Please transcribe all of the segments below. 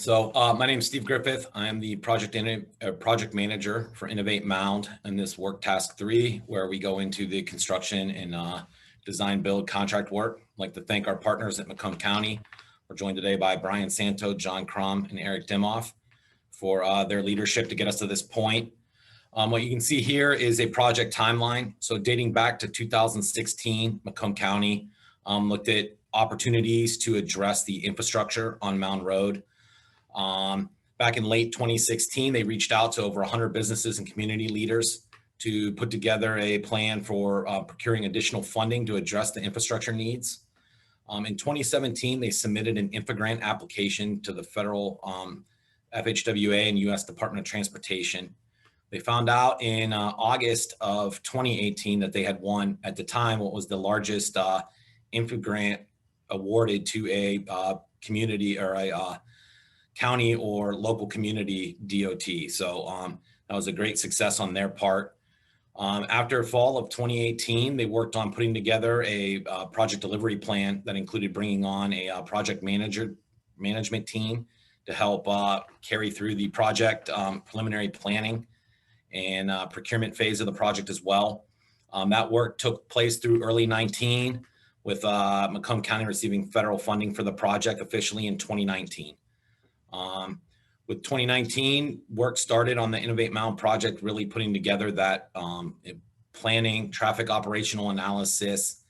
My name is Steve Griffith. I am the project manager for Innovate Mound in this work task 3, where we go into the construction and design build contract work. I'd like to thank our partners at Macomb County. We're joined today by Brian Santo, John Crum, and Eric Dimoff for their leadership to get us to this point. What you can see here is a project timeline. So dating back to 2016, Macomb County looked at opportunities to address the infrastructure on Mound Road. Back in late 2016, they reached out to over 100 businesses and community leaders to put together a plan for procuring additional funding to address the infrastructure needs. In 2017, they submitted an infogrant application to the federal FHWA and U.S. Department of Transportation. They found out in August of 2018 that they had won, at the time, what was the largest infogrant awarded to a community or a county or local community DOT. So that was a great success on their part. After fall of 2018, they worked on putting together a project delivery plan that included bringing on a project management team to help carry through the project preliminary planning and procurement phase of the project as well. That work took place through early 19, with Macomb County receiving federal funding for the project officially in 2019. With 2019, work started on the Innovate Mound project, really putting together that planning, traffic operational analysis,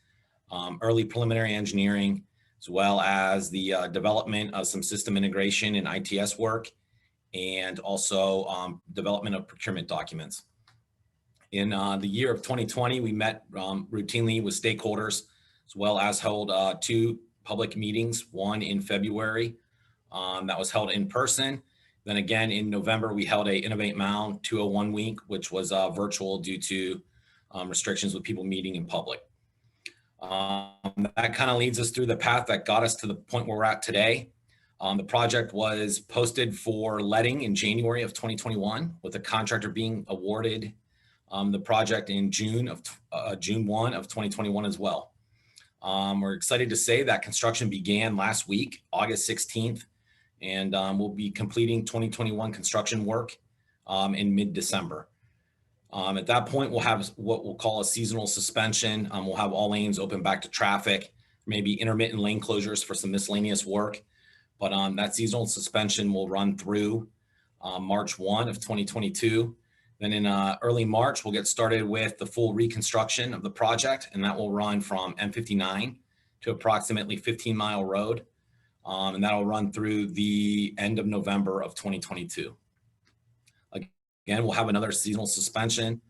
early preliminary engineering, as well as the development of some system integration and ITS work, and also development of procurement documents. In the year of 2020, we met routinely with stakeholders, as well as held 2 public meetings, one in February that was held in person. Then again, in November, we held a Innovate Mound 201 week, which was virtual due to restrictions with people meeting in public. That kind of leads us through the path that got us to the point where we're at today. The project was posted for letting in January of 2021, with the contractor being awarded the project in June 1 of 2021 as well. We're excited to say that construction began last week, August 16th, and we'll be completing 2021 construction work in mid-December. At that point, we'll have what we'll call a seasonal suspension. We'll have all lanes open back to traffic, maybe intermittent lane closures for some miscellaneous work. But that seasonal suspension will run through March 1 of 2022. Then in early March, we'll get started with the full reconstruction of the project, and that will run from M59 to approximately 15-mile road. And that'll run through the end of November of 2022. Again, we'll have another seasonal suspension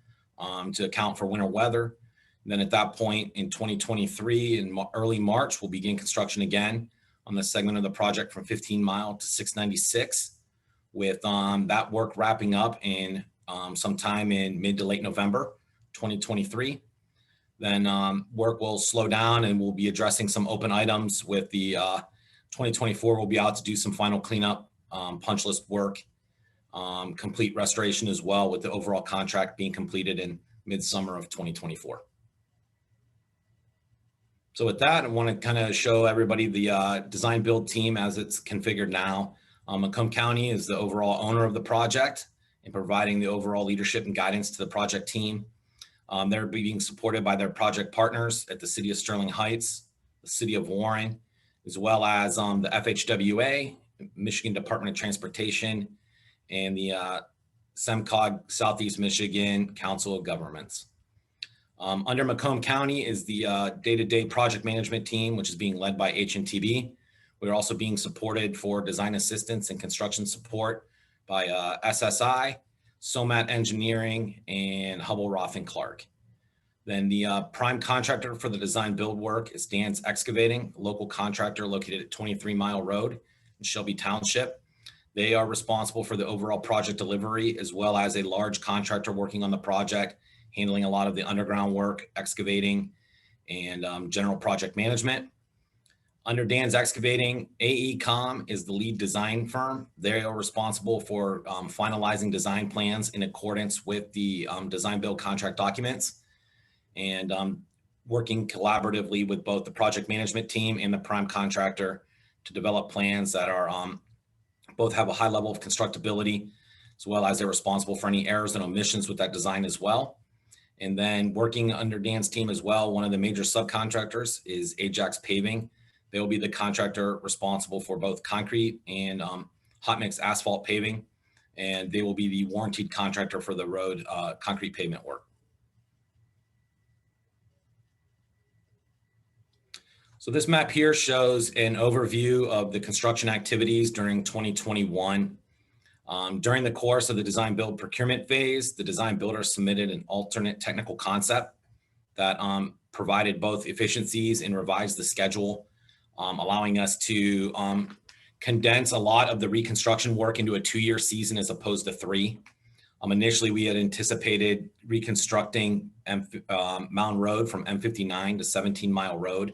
to account for winter weather. And then at that point in 2023, in early March, we'll begin construction again on the segment of the project from 15 Mile to 696, with that work wrapping up in sometime in mid to late November 2023. Then work will slow down, and we'll be addressing some open items with the 2024. We'll be out to do some final cleanup, punch list work, complete restoration as well, with the overall contract being completed in midsummer of 2024. So with that, I want to kind of show everybody the design build team as it's configured now. Macomb County is the overall owner of the project and providing the overall leadership and guidance to the project team. They're being supported by their project partners at the City of Sterling Heights, the City of Warren, as well as the FHWA, Michigan Department of Transportation, and the SEMCOG, Southeast Michigan Council of Governments. Under Macomb County is the day-to-day project management team, which is being led by HNTB. We're also being supported for design assistance and construction support by SSI, Somat Engineering, and Hubble, Roth & Clark. Then the prime contractor for the design build work is Dan's Excavating, a local contractor located at 23 Mile Road in Shelby Township. They are responsible for the overall project delivery, as well as a large contractor working on the project, handling a lot of the underground work, excavating, and general project management. Under Dan's Excavating, AECOM is the lead design firm. They are responsible for finalizing design plans in accordance with the design build contract documents, and working collaboratively with both the project management team and the prime contractor to develop plans that are Both have a high level of constructability, as well as they're responsible for any errors and omissions with that design as well. And then working under Dan's team as well, one of the major subcontractors is Ajax Paving. They will be the contractor responsible for both concrete and hot mix asphalt paving, and they will be the warranted contractor for the road concrete pavement work. So this map here shows an overview of the construction activities during 2021. During the course of the design build procurement phase, the design builder submitted an alternate technical concept that provided both efficiencies and revised the schedule, allowing us to condense a lot of the reconstruction work into a 2-year season as opposed to 3. Initially, we had anticipated reconstructing Mound Road from M59 to 17 Mile Road.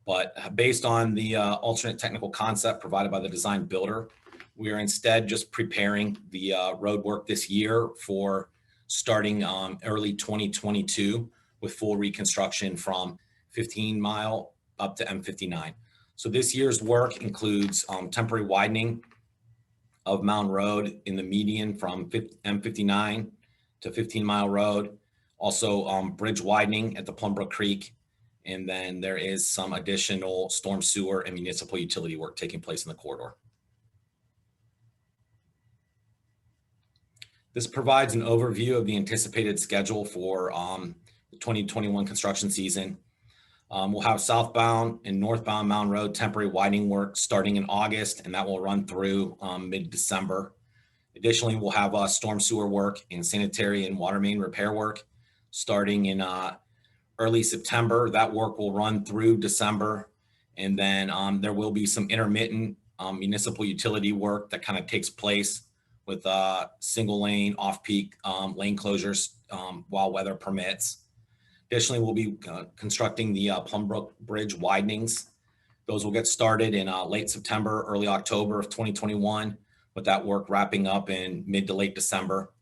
But based on the alternate technical concept provided by the design builder, we are instead just preparing the road work this year for starting early 2022 with full reconstruction from 15 Mile up to M59. So this year's work includes temporary widening of Mound Road in the median from M59 to 15 Mile Road, also bridge widening at the Plumbrook Creek, and then there is some additional storm sewer and municipal utility work taking place in the corridor. This provides an overview of the anticipated schedule for the 2021 construction season. We'll have southbound and northbound Mound Road temporary widening work starting in August, and that will run through mid-December. Additionally, we'll have storm sewer work and sanitary and water main repair work starting in early September. That work will run through December. And then there will be some intermittent municipal utility work that kind of takes place with single lane, off-peak lane closures while weather permits. Additionally, we'll be constructing the Plumbrook Bridge widenings. Those will get started in late September, early October of 2021, with that work wrapping up in mid to late December.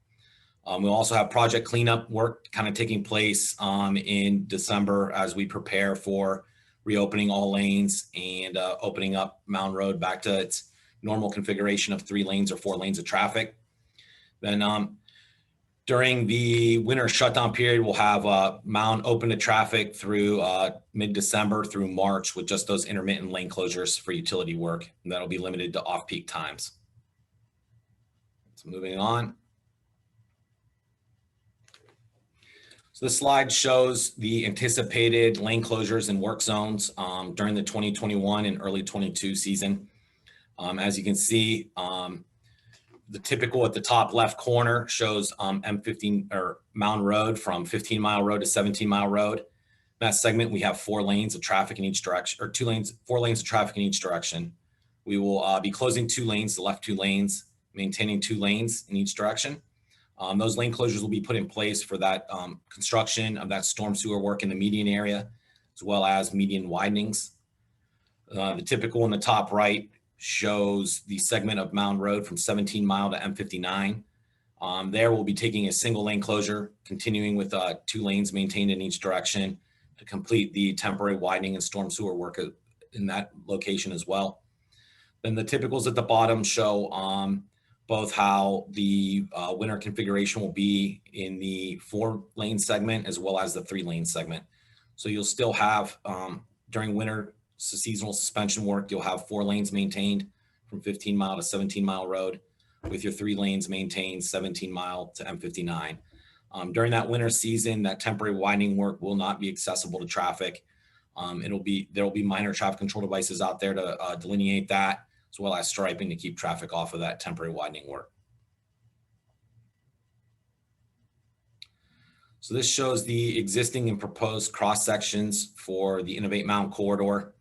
We'll also have project cleanup work kind of taking place in December as we prepare for reopening all lanes and opening up Mound Road back to its normal configuration of 3 lanes or 4 lanes of traffic. Then during the winter shutdown period, we'll have Mound open to traffic through mid-December through March with just those intermittent lane closures for utility work. And that'll be limited to off-peak times. So moving on. So this slide shows the anticipated lane closures and work zones during the 2021 and early 22 season. As you can see, the typical at the top left corner shows M15 or Mound Road from 15 Mile Road to 17 Mile Road. In that segment, we have 4 lanes of traffic in each direction, or 4 lanes of traffic in each direction. We will be closing 2 lanes, the left 2 lanes, maintaining 2 lanes in each direction. Those lane closures will be put in place for that construction of that storm sewer work in the median area, as well as median widenings. The typical in the top right shows the segment of Mound Road from 17 Mile to M59. There we'll be taking a single lane closure, continuing with 2 lanes maintained in each direction to complete the temporary widening and storm sewer work in that location as well. Then the typicals at the bottom show both how the winter configuration will be in the 4-lane segment as well as the 3-lane segment. So you'll still have, during winter seasonal suspension work, you'll have 4 lanes maintained from 15 Mile to 17 Mile Road with your 3 lanes maintained 17 Mile to M59. During that winter season, that temporary widening work will not be accessible to traffic. There will be minor traffic control devices out there to delineate that, as well as striping to keep traffic off of that temporary widening work. So this shows the existing and proposed cross sections for the Innovate Mound corridor.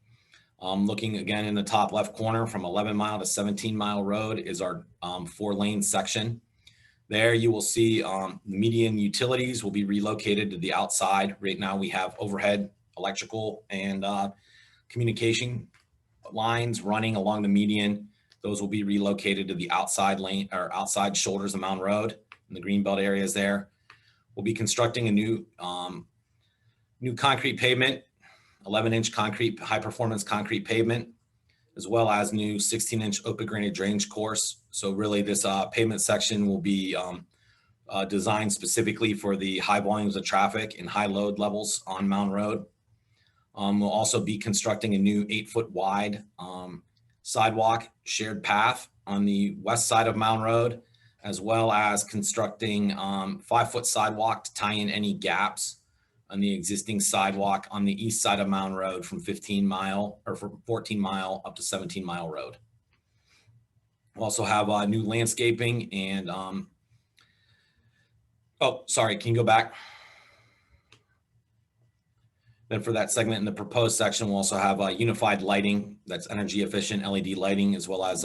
Looking again in the top left corner from 11 Mile to 17 Mile Road is our 4-lane section. There you will see the median utilities will be relocated to the outside. Right now we have overhead electrical and communication lines running along the median. Those will be relocated to the outside lane or outside shoulders of Mound Road in the greenbelt areas there. We'll be constructing a new concrete pavement, 11-inch concrete, high performance concrete pavement. as well as new 16-inch open graded drainage course. So really this pavement section will be designed specifically for the high volumes of traffic and high load levels on Mound Road. We'll also be constructing a new 8-foot wide sidewalk shared path on the west side of Mound Road, as well as constructing 5-foot sidewalk to tie in any gaps on the existing sidewalk on the east side of Mound Road from 15 Mile or from 14 Mile up to 17 Mile Road. We'll also have new landscaping and oh, sorry, can you go back? Then for that segment in the proposed section, we'll also have unified lighting that's energy efficient LED lighting, as well as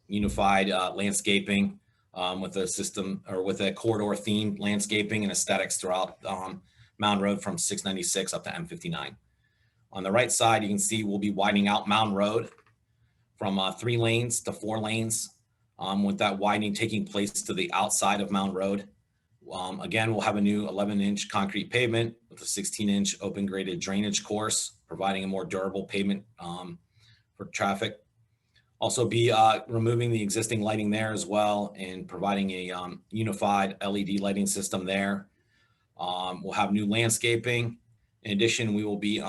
unified landscaping with a system or with a corridor themed landscaping and aesthetics throughout Mound Road from 696 up to M59. On the right side, you can see we'll be widening out Mound Road from 3 lanes to 4 lanes, with that widening taking place to the outside of Mound Road. Again, we'll have a new 11-inch concrete pavement with a 16-inch open graded drainage course, providing a more durable pavement for traffic. Also be removing the existing lighting there as well and providing a unified LED lighting system there. We'll have new landscaping. In addition, we will be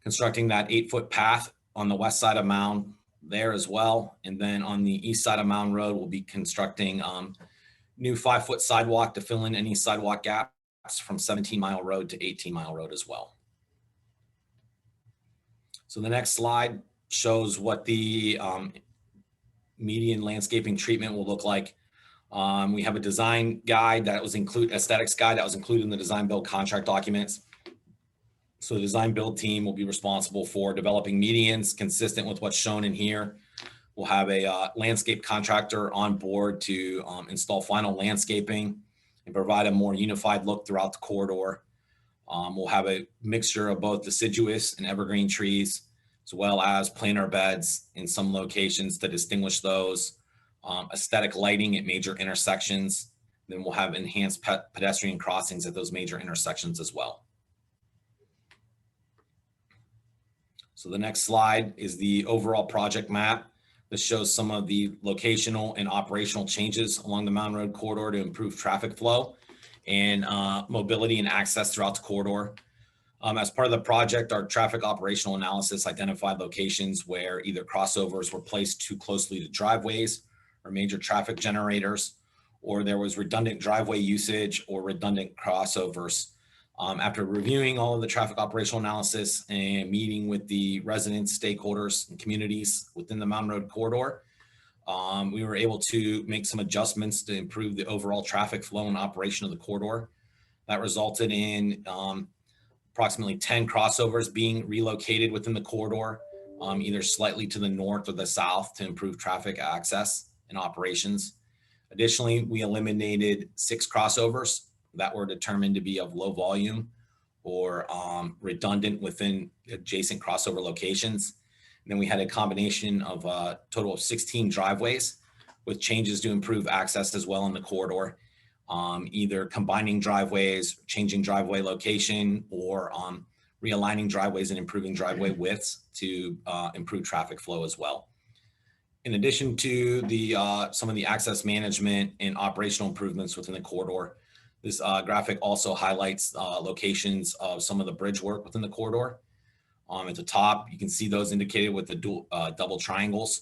constructing that 8-foot path on the west side of Mound there as well. And then on the east side of Mound Road, we'll be constructing new 5-foot sidewalk to fill in any sidewalk gaps from 17 Mile Road to 18 Mile Road as well. So the next slide shows what the median landscaping treatment will look like. We have a design guide that was aesthetics guide that was included in the design build contract documents. So the design build team will be responsible for developing medians consistent with what's shown in here. We'll have a landscape contractor on board to install final landscaping and provide a more unified look throughout the corridor. We'll have a mixture of both deciduous and evergreen trees, as well as planter beds in some locations to distinguish those, aesthetic lighting at major intersections. Then we'll have enhanced pedestrian crossings at those major intersections as well. So the next slide is the overall project map. This shows some of the locational and operational changes along the Mound Road corridor to improve traffic flow and mobility and access throughout the corridor. As part of the project, our traffic operational analysis identified locations where either crossovers were placed too closely to driveways or major traffic generators, or there was redundant driveway usage or redundant crossovers. After reviewing all of the traffic operational analysis and meeting with the residents, stakeholders, and communities within the Mound Road corridor, we were able to make some adjustments to improve the overall traffic flow and operation of the corridor. That resulted in approximately 10 crossovers being relocated within the corridor, either slightly to the north or the south to improve traffic access and operations. Additionally, we eliminated 6 crossovers that were determined to be of low volume or redundant within adjacent crossover locations. And then we had a combination of a total of 16 driveways with changes to improve access as well in the corridor, either combining driveways, changing driveway location, or realigning driveways and improving driveway widths to improve traffic flow as well. In addition to the some of the access management and operational improvements within the corridor, this graphic also highlights locations of some of the bridge work within the corridor. At the top, you can see those indicated with the double triangles.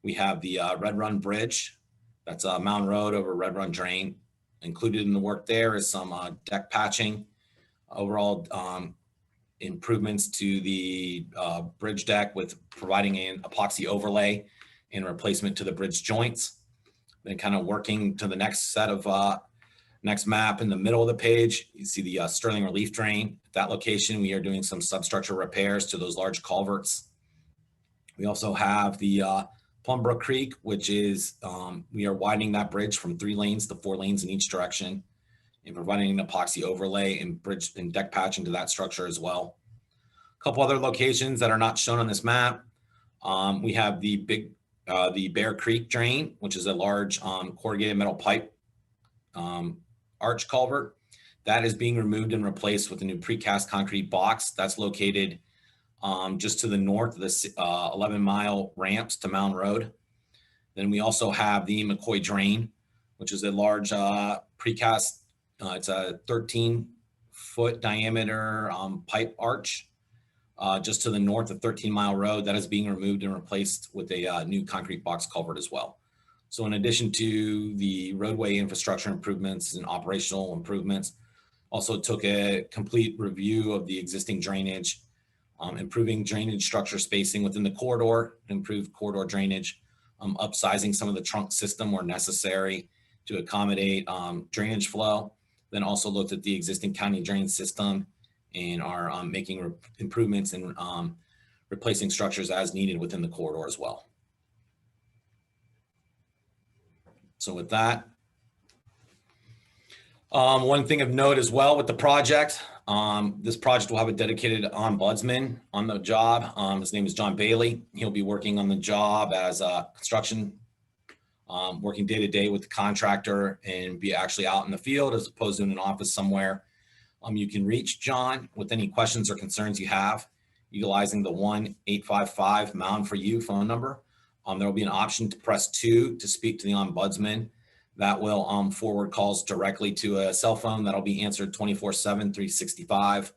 We have the Red Run Bridge. That's Mound Road over Red Run Drain. Included in the work there is some deck patching, overall improvements to the bridge deck with providing an epoxy overlay and replacement to the bridge joints. Then kind of working to the next set of next map in the middle of the page, you see the Sterling Relief Drain. At that location, we are doing some substructure repairs to those large culverts. We also have the Plumbrook Creek, which is, we are widening that bridge from 3 lanes to 4 lanes in each direction and providing an epoxy overlay and bridge and deck patching to that structure as well. A couple other locations that are not shown on this map. We have the Bear Creek Drain, which is a large corrugated metal pipe arch culvert that is being removed and replaced with a new precast concrete box that's located just to the north of the 11-mile ramps to Mound Road. Then we also have the McCoy Drain, which is a large precast. It's a 13-foot diameter pipe arch just to the north of 13-mile road that is being removed and replaced with a new concrete box culvert as well. So in addition to the roadway infrastructure improvements and operational improvements, also took a complete review of the existing drainage, improving drainage structure spacing within the corridor, improved corridor drainage, upsizing some of the trunk system where necessary to accommodate drainage flow. Then also looked at the existing county drain system and are making improvements and replacing structures as needed within the corridor as well. So with that, one thing of note as well with the project, this project will have a dedicated ombudsman on the job. His name is John Bailey. He'll be working on the job as a construction, working day to day with the contractor and be actually out in the field as opposed to in an office somewhere. You can reach John with any questions or concerns you have, utilizing the 1-855-MOUND-FOR-YOU phone number. There will be an option to press 2 to speak to the ombudsman. That will forward calls directly to a cell phone that'll be answered 24/7, 365,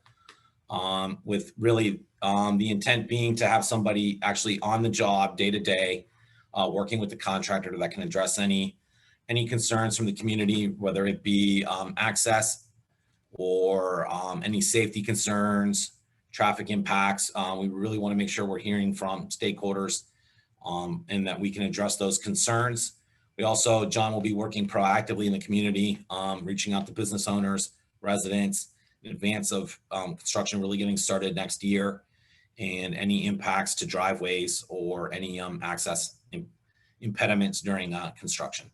with really the intent being to have somebody actually on the job day to day, working with the contractor that can address any concerns from the community, whether it be access or any safety concerns, traffic impacts. We really want to make sure we're hearing from stakeholders and that we can address those concerns. We also, John will be working proactively in the community, reaching out to business owners, residents in advance of construction really getting started next year, and any impacts to driveways or any access impediments during construction.